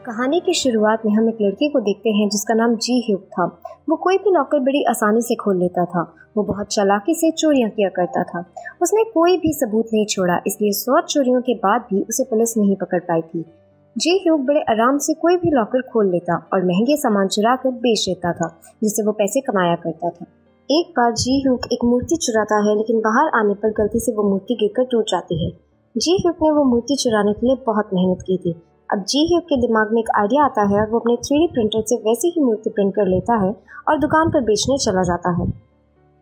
कहानी की शुरुआत में हम एक लड़के को देखते हैं जिसका नाम जी ह्यूग था। वो कोई भी लॉकर बड़ी आसानी से खोल लेता था। वो बहुत चालाकी से चोरियां किया करता था। उसने कोई भी सबूत नहीं छोड़ा, इसलिए 100 चोरियों के बाद भी उसे पुलिस नहीं पकड़ पाई थी। जी ह्यूग बड़े आराम से कोई भी लॉकर खोल लेता और महंगे सामान चुरा कर बेच देता था, जिससे वो पैसे कमाया करता था। एक बार जी ह्यूग एक मूर्ति चुराता है, लेकिन बाहर आने पर गलती से वो मूर्ति गिरकर टूट जाती है। जी ह्यूग ने वो मूर्ति चुराने के लिए बहुत मेहनत की थी। अब जी ह्यूग के दिमाग में एक आइडिया आता है और वो अपने 3D प्रिंटर से वैसी ही मूर्ति प्रिंट कर लेता है और दुकान पर बेचने चला जाता है।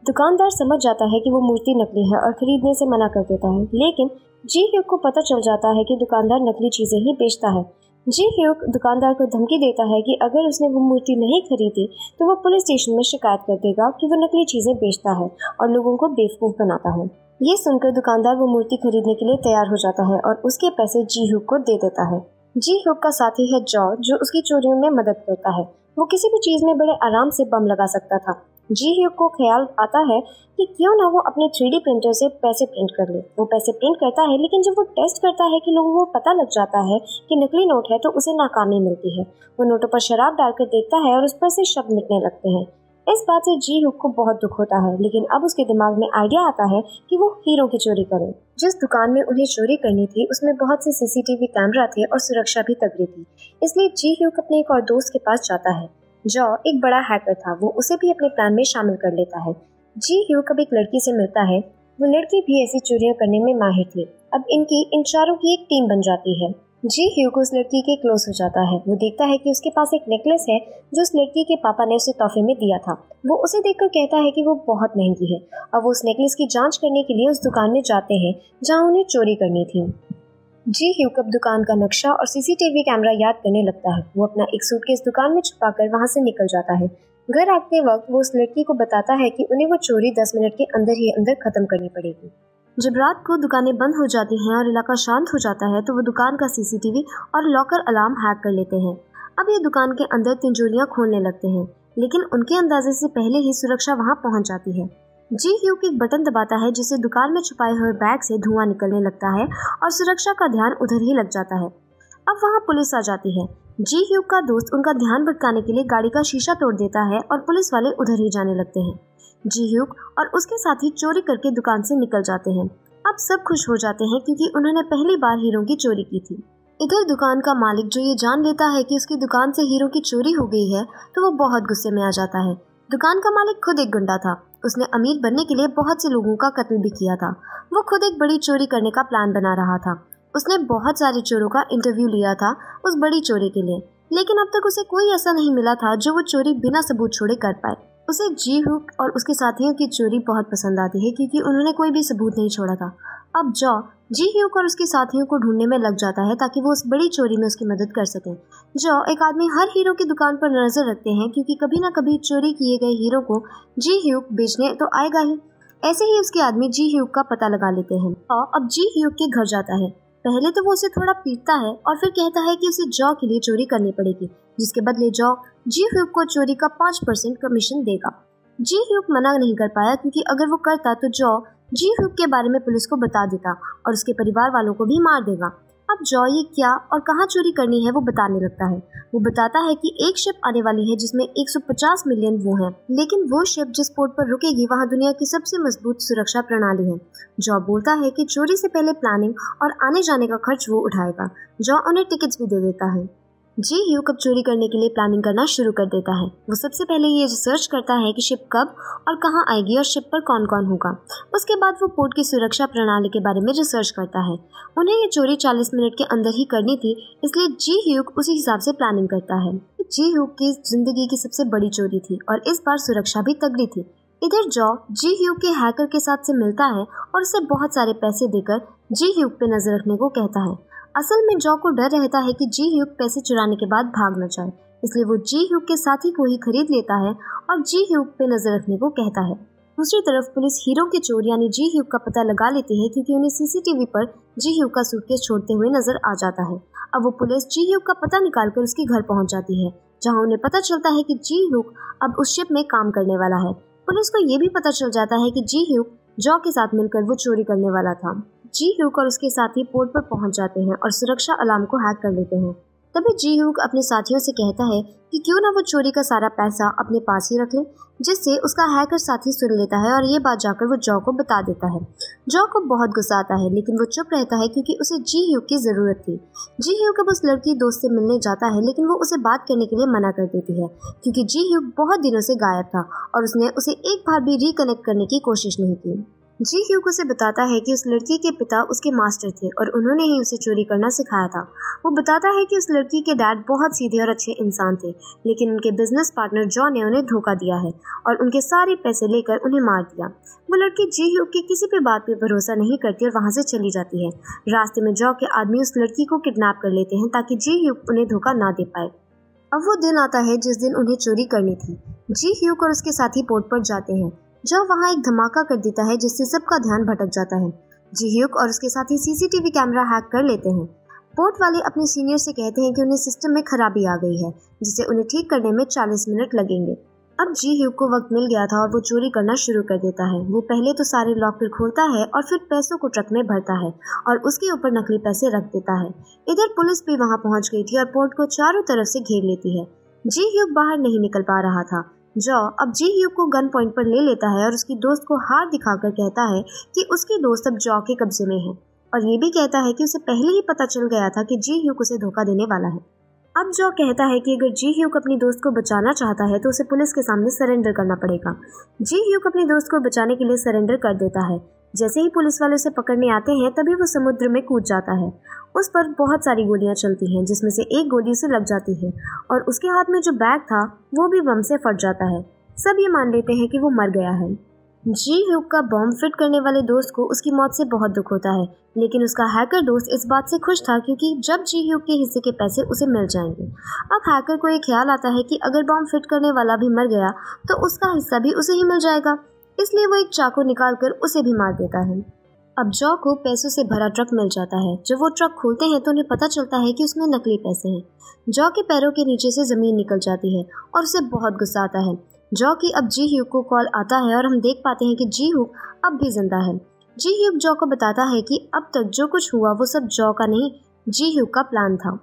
दुकानदार समझ जाता है कि वो मूर्ति नकली है और खरीदने से मना कर देता है, लेकिन जी ह्यूग को पता चल जाता है कि दुकानदार नकली चीजें ही बेचता है। जी ह्यूग दुकानदार को धमकी देता है कि अगर उसने वो मूर्ति नहीं खरीदी तो वो पुलिस स्टेशन में शिकायत कर देगा कि वो नकली चीजें बेचता है और लोगों को बेवकूफ बनाता है। ये सुनकर दुकानदार वो मूर्ति खरीदने के लिए तैयार हो जाता है और उसके पैसे जी ह्यूग को दे देता है। जी ह्यूग का साथी है जॉ, जो उसकी चोरियों में मदद करता है। वो किसी भी चीज में बड़े आराम से बम लगा सकता था। जी ह्यूग को ख्याल आता है कि क्यों ना वो अपने 3D प्रिंटर से पैसे प्रिंट कर ले। वो पैसे प्रिंट करता है, लेकिन जब वो टेस्ट करता है कि लोगों को पता लग जाता है कि नकली नोट है, तो उसे नाकामी मिलती है। वो नोटों पर शराब डालकर देखता है और उस पर से शब्द मिटने लगते हैं। इस बात से जी ह्यूग को बहुत दुख होता है, लेकिन अब उसके दिमाग में आइडिया आता है कि वो हीरो की चोरी करे। जिस दुकान में उन्हें चोरी करनी थी उसमें बहुत से CCTV कैमरा थे और सुरक्षा भी तगड़ी थी, इसलिए जी ह्यूग अपने एक और दोस्त के पास जाता है। जॉ एक बड़ा हैकर था, वो उसे भी अपने प्लान में शामिल कर लेता है। जी ह्यूग अब एक लड़की से मिलता है। वो लड़की भी ऐसी चोरियां करने में माहिर थी। अब इन चारों की एक टीम बन जाती है। जी ह्यूग उस लड़की के क्लोज हो जाता है। वो देखता है कि उसके पास एक नेकलेस है जो उस लड़की के पापा ने उसे तोहफे में दिया था। वो उसे देखकर कहता है कि वो बहुत महंगी है। अब वो उस नेकलेस की जांच करने के लिए उस दुकान में जाते हैं जहां उन्हें चोरी करनी थी। जी ह्यूग अब दुकान का नक्शा और CCTV कैमरा याद करने लगता है। वो अपना एक सूटकेस दुकान में छुपाकर वहां से निकल जाता है। घर आते वक्त वो उस लड़की को बताता है कि उन्हें वो चोरी 10 मिनट के अंदर ही अंदर खत्म करनी पड़ेगी। जब रात को दुकानें बंद हो जाती हैं और इलाका शांत हो जाता है, तो वो दुकान का CCTV और लॉकर अलार्म हैक कर लेते हैं। अब ये दुकान के अंदर तिजोरियां खोलने लगते हैं, लेकिन उनके अंदाजे से पहले ही सुरक्षा वहां पहुंच जाती है। जी ह्यूग एक बटन दबाता है, जिससे दुकान में छुपाए हुए बैग से धुआं निकलने लगता है और सुरक्षा का ध्यान उधर ही लग जाता है। अब वहां पुलिस आ जाती है। जी ह्यूग का दोस्त उनका ध्यान भटकाने के लिए गाड़ी का शीशा तोड़ देता है और पुलिस वाले उधर ही जाने लगते हैं। जी ह्यूग और उसके साथी चोरी करके दुकान से निकल जाते हैं। अब सब खुश हो जाते हैं क्योंकि उन्होंने पहली बार हीरो की चोरी की थी। इधर दुकान का मालिक जो ये जान लेता है कि उसकी दुकान से हीरो की चोरी हो गई है, तो वो बहुत गुस्से में आ जाता है। दुकान का मालिक खुद एक गुंडा था। उसने अमीर बनने के लिए बहुत से लोगों का कत्ल भी किया था। वो खुद एक बड़ी चोरी करने का प्लान बना रहा था। उसने बहुत सारे चोरों का इंटरव्यू लिया था उस बड़ी चोरी के लिए, लेकिन अब तक उसे कोई ऐसा नहीं मिला था जो वो चोरी बिना सबूत छोड़े कर पाए। उसे जी ह्यूग और उसके साथियों की चोरी बहुत पसंद आती है क्योंकि उन्होंने कोई भी सबूत नहीं छोड़ा था। अब जॉ जी ह्यूग और उसके साथियों को ढूंढने में लग जाता है ताकि वो उस बड़ी चोरी में उसकी मदद कर सके। जॉ एक आदमी हर हीरो की दुकान पर नजर रखते हैं क्योंकि कभी न कभी चोरी किए गए हीरो को जी ह्यूग बेचने तो आएगा ही। ऐसे ही उसके आदमी जी ह्यूग का पता लगा लेते हैं। अब जी ह्यूग के घर जाता है। पहले तो वो उसे थोड़ा पीटता है और फिर कहता है कि उसे जॉ के लिए चोरी करनी पड़ेगी, जिसके बदले जॉ जी ह्यूग को चोरी का 5% कमीशन देगा। जी ह्यूग मना नहीं कर पाया क्योंकि अगर वो करता तो जॉ जी ह्यूग के बारे में पुलिस को बता देता और उसके परिवार वालों को भी मार देगा। अब जॉ ये क्या और कहाँ चोरी करनी है वो बताने लगता है। वो बताता है कि एक शिप आने वाली है जिसमें 150 मिलियन वो है, लेकिन वो शिप जिस पोर्ट पर रुकेगी वहाँ दुनिया की सबसे मजबूत सुरक्षा प्रणाली है। जॉ बोलता है कि चोरी से पहले प्लानिंग और आने जाने का खर्च वो उठाएगा। जॉ उन्हें टिकट्स भी दे देता है। जी ह्यूग अब चोरी करने के लिए प्लानिंग करना शुरू कर देता है। वो सबसे पहले ये रिसर्च करता है कि शिप कब और कहाँ आएगी और शिप पर कौन कौन होगा। उसके बाद वो पोर्ट की सुरक्षा प्रणाली के बारे में रिसर्च करता है। उन्हें ये चोरी 40 मिनट के अंदर ही करनी थी, इसलिए जी ह्यूग उसी हिसाब से प्लानिंग करता है। जी ह्यूग की जिंदगी की सबसे बड़ी चोरी थी और इस बार सुरक्षा भी तगड़ी थी। इधर जॉ जी ह्यूग के हैकर के साथ से मिलता है और उसे बहुत सारे पैसे देकर जी ह्यूग पे नजर रखने को कहता है। असल में जॉ को डर रहता है कि जी ह्यूग पैसे चुराने के बाद भाग न जाए, इसलिए वो जी ह्यूग के साथी को ही खरीद लेता है और जी ह्यूग पे नजर रखने को कहता है। दूसरी तरफ पुलिस हीरो के चोर यानी जी ह्यूग का पता लगा लेती है क्योंकि उन्हें CCTV पर जी ह्यूग का सूटकेस छोड़ते हुए नजर आ जाता है। अब वो पुलिस जी ह्यूग का पता निकालकर उसके घर पहुंच जाती है, जहां उन्हें पता चलता है कि जी ह्यूग अब उस शिप में काम करने वाला है। पुलिस को ये भी पता चल जाता है कि जी ह्यूग जॉ के साथ मिलकर वो चोरी करने वाला था। जी ह्यूग और उसके साथी पोर्ट पर पहुंच जाते हैं और सुरक्षा अलार्म को हैक कर लेते हैं। तभी जी ह्यूक अपने साथियों से कहता है कि क्यों ना वो चोरी का सारा पैसा अपने पास ही रख ले, जिससे उसका हैकर साथी सुन लेता है और ये बात जाकर वो जॉ को बता देता है। जॉ को बहुत गुस्सा आता है, लेकिन वो चुप रहता है क्योंकि उसे जी ह्यूक की जरूरत थी। जी ह्यूक अब उस लड़की दोस्त से मिलने जाता है, लेकिन वो उसे बात करने के लिए मना कर देती है क्योंकि जी ह्यूक बहुत दिनों से गायब था और उसने उसे एक बार भी रिकनेक्ट करने की कोशिश नहीं की। जी ह्यूक उसे बताता है कि उस लड़की के पिता उसके मास्टर थे और उन्होंने ही उसे चोरी करना सिखाया था। वो बताता है कि उस लड़की के डैड बहुत सीधे और अच्छे इंसान थे, लेकिन उनके बिजनेस पार्टनर जॉ ने उन्हें धोखा दिया है और उनके सारे पैसे लेकर उन्हें मार दिया। वो लड़की जी ह्यूक की किसी भी बात पे भरोसा नहीं करती और वहाँ से चली जाती है। रास्ते में जॉ के आदमी उस लड़की को किडनैप कर लेते हैं ताकि जी ह्यूक उन्हें धोखा ना दे पाए। अब वो दिन आता है जिस दिन उन्हें चोरी करनी थी। जी ह्यूक और उसके साथी पोर्ट पर जाते हैं। जॉ वहाँ एक धमाका कर देता है जिससे सबका ध्यान भटक जाता है। जी ह्यूक और उसके साथी सीसीटीवी कैमरा हैक कर लेते हैं। पोर्ट वाले अपने सीनियर से कहते हैं कि उन्हें सिस्टम में खराबी आ गई है, जिसे उन्हें ठीक करने में 40 मिनट लगेंगे। अब जी ह्यूक को वक्त मिल गया था और वो चोरी करना शुरू कर देता है। वो पहले तो सारे लॉकर खोलता है और फिर पैसों को ट्रक में भरता है और उसके ऊपर नकली पैसे रख देता है। इधर पुलिस भी वहाँ पहुँच गई थी और पोर्ट को चारों तरफ से घेर लेती है। जी ह्यूक बाहर नहीं निकल पा रहा था। जॉ अब जी ह्यूक को गन पॉइंट पर ले लेता है और उसकी दोस्त को हार दिखाकर कहता है कि उसकी दोस्त अब जॉ के कब्जे में है और ये भी कहता है कि उसे पहले ही पता चल गया था कि जी ह्यूक उसे धोखा देने वाला है। अब जॉ कहता है कि अगर जी ह्यूक अपनी दोस्त को बचाना चाहता है तो उसे पुलिस के सामने सरेंडर करना पड़ेगा। जी ह्यूक अपनी दोस्त को बचाने के लिए सरेंडर कर देता है। जैसे ही पुलिस वाले उसे पकड़ने आते हैं तभी वो समुद्र में कूद जाता है। उस पर बहुत सारी गोलियां चलती हैं, जिसमें से एक गोली उसे लग जाती है और उसके हाथ में जो बैग था वो भी बम से फट जाता है। सब ये मान लेते हैं कि वो मर गया है। जी ह्यूक का बॉम्ब फिट करने वाले दोस्त को उसकी मौत से बहुत दुख होता है, लेकिन उसका हैकर दोस्त इस बात से खुश था क्योंकि जब जी ह्यूक के हिस्से के पैसे उसे मिल जाएंगे। अब हैकर को एक ख्याल आता है कि अगर बॉम्ब फिट करने वाला भी मर गया तो उसका हिस्सा भी उसे ही मिल जाएगा, इसलिए वो एक चाकू निकालकर उसे भी मार देता है। अब जॉ को पैसों से भरा ट्रक मिल जाता है। जब वो ट्रक खोलते हैं तो उन्हें पता चलता है कि उसमें नकली पैसे हैं। जॉ के पैरों के नीचे से जमीन निकल जाती है और उसे बहुत गुस्सा आता है। जॉ की अब जी ह्यूक को कॉल आता है और हम देख पाते हैं कि जी ह्यूक अब भी जिंदा है। जी ह्यूक जॉ को बताता है कि अब तक जो कुछ हुआ वो सब जॉ का नहीं, जी ह्यूक का प्लान था।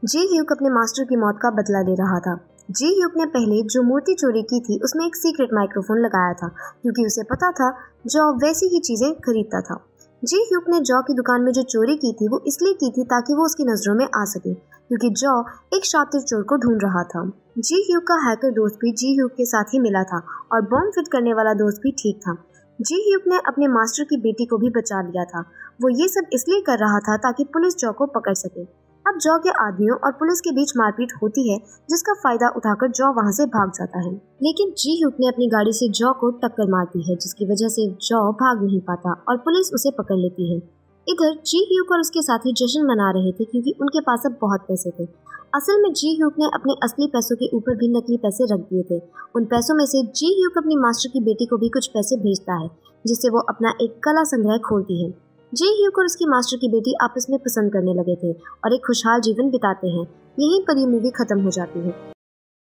जी ह्यूक अपने मास्टर की मौत का बदला ले रहा था। जी ह्यूक ने पहले जो मूर्ति चोरी की थी उसमें एक सीक्रेट माइक्रोफोन लगाया था क्योंकि उसे पता था जॉ वैसी ही चीजें खरीदता था। जी ह्यूक ने जॉ की दुकान में जो चोरी की थी वो इसलिए की थी ताकि वो उसकी नजरों में आ सके क्योंकि जॉ एक शातिर चोर को ढूंढ रहा था। जी ह्यूक का हैकर दोस्त भी जी ह्यूक के साथ ही मिला था और बॉम्ब फिट करने वाला दोस्त भी ठीक था। जी ह्यूक ने अपने मास्टर की बेटी को भी बचा लिया था। वो ये सब इसलिए कर रहा था ताकि पुलिस जॉ को पकड़ सके। अब जॉ के आदमियों और पुलिस के बीच मारपीट होती है, जिसका फायदा उठाकर जॉ वहां से भाग जाता है, लेकिन जी ह्यूक ने अपनी गाड़ी से जॉ को टक्कर मारती है, जिसकी वजह से जॉ भाग नहीं पाता और पुलिस उसे पकड़ लेती है। इधर जी ह्यूक और उसके साथी जश्न मना रहे थे क्योंकि उनके पास अब बहुत पैसे थे। असल में जी ह्यूक ने अपने असली पैसों के ऊपर भी नकली पैसे रख दिए थे। उन पैसों में से जी ह्यूक अपनी मास्टर की बेटी को भी कुछ पैसे भेजता है, जिससे वो अपना एक कला संग्रह खोलती है। जी ह्यूक और उसकी मास्टर की बेटी आपस में पसंद करने लगे थे और एक खुशहाल जीवन बिताते हैं। यहीं पर ये मूवी खत्म हो जाती है।